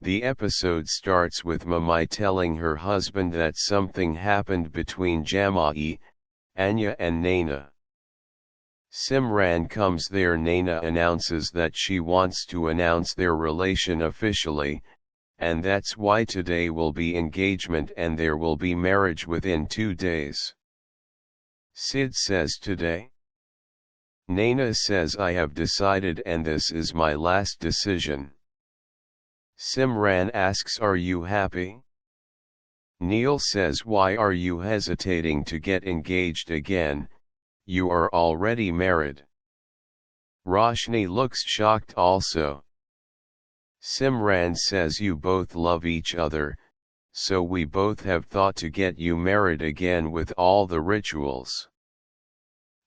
The episode starts with Jamai telling her husband that something happened between Jamai, Anya and Naina. Simran comes there. Naina announces that she wants to announce their relation officially, and that's why today will be engagement and there will be marriage within 2 days. Sid says today. Naina says I have decided and this is my last decision. Simran asks are you happy? Neil says why are you hesitating to get engaged again, you are already married. Roshni looks shocked also. Simran says you both love each other, so we both have thought to get you married again with all the rituals.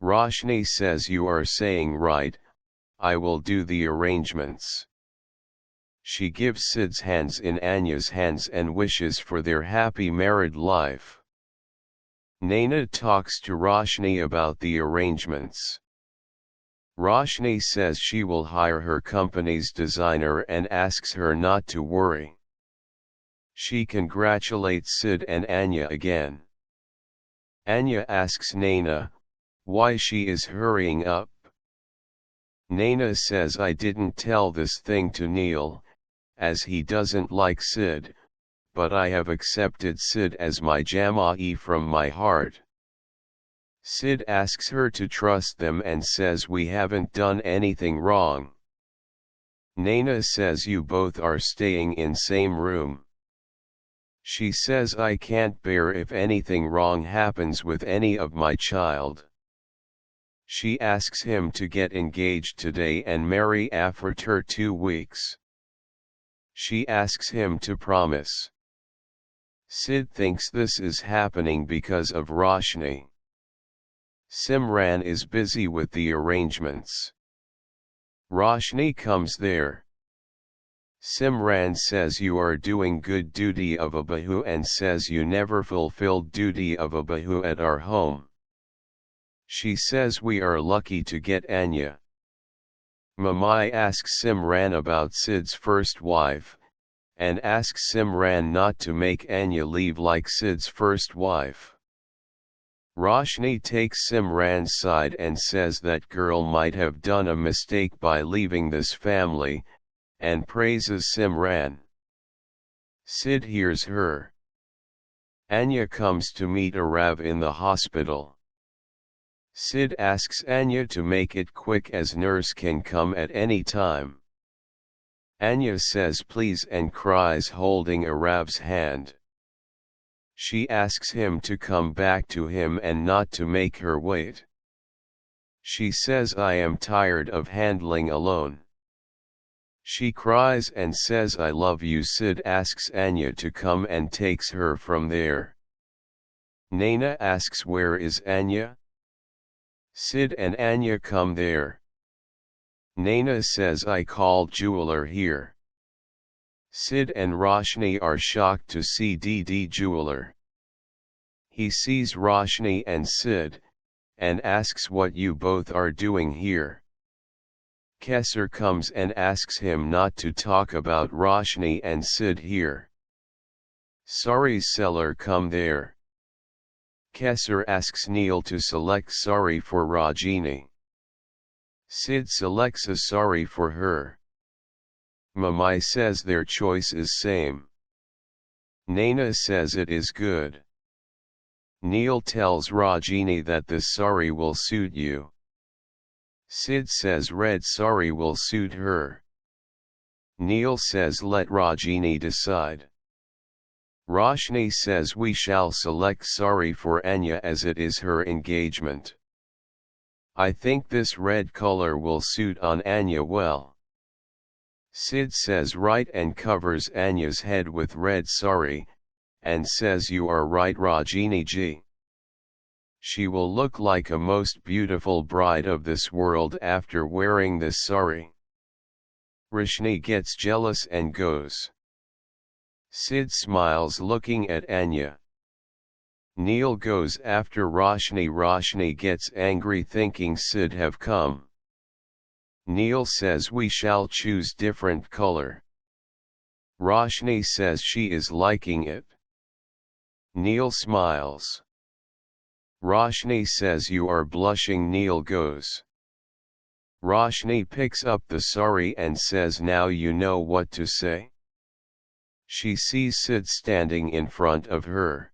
Roshni says you are saying right, I will do the arrangements. She gives Sid's hands in Anya's hands and wishes for their happy married life. Naina talks to Roshni about the arrangements. Roshni says she will hire her company's designer and asks her not to worry. She congratulates Sid and Anya again. Anya asks Naina why she is hurrying up. Naina says I didn't tell this thing to Neil, as he doesn't like Sid, but I have accepted Sid as my Jamai from my heart. Sid asks her to trust them and says we haven't done anything wrong. Naina says you both are staying in same room. She says I can't bear if anything wrong happens with any of my child. She asks him to get engaged today and marry after 2 weeks. She asks him to promise. Sid thinks this is happening because of Roshni. Simran is busy with the arrangements. Roshni comes there. Simran says you are doing good duty of a bahu and says you never fulfilled duty of a bahu at our home. She says we are lucky to get Anya. Mamai asks Simran about Sid's first wife, and asks Simran not to make Anya leave like Sid's first wife. Roshni takes Simran's side and says that girl might have done a mistake by leaving this family, and praises Simran. Sid hears her. Anya comes to meet Arav in the hospital. Sid asks Anya to make it quick as nurse can come at any time. Anya says please and cries holding Arav's hand. She asks him to come back to him and not to make her wait. She says I am tired of handling alone. She cries and says I love you. Sid asks Anya to come and takes her from there. Naina asks where is Anya? Sid and Anya come there. Naina says I called jeweler here. Sid and Roshni are shocked to see jeweler. He sees Roshni and Sid, and asks what you both are doing here. Kesser comes and asks him not to talk about Roshni and Sid here. Sari's seller come there. Kesser asks Neil to select sari for Rajini. Sid selects a sari for her. Mamai says their choice is same. Naina says it is good. Neil tells Rajini that this sari will suit you. Sid says red sari will suit her. Neil says let Rajini decide. Roshni says we shall select sari for Anya as it is her engagement. I think this red color will suit on Anya well. Sid says right and covers Anya's head with red sari, and says you are right Rajini ji. She will look like a most beautiful bride of this world after wearing this sari. Roshni gets jealous and goes. Sid smiles looking at Anya. Neil goes after Roshni. Roshni gets angry thinking Sid have come. Neil says we shall choose different color. Roshni says she is liking it. Neil smiles. Roshni says you are blushing. Neil goes. Roshni picks up the sari and says now you know what to say. She sees Sid standing in front of her.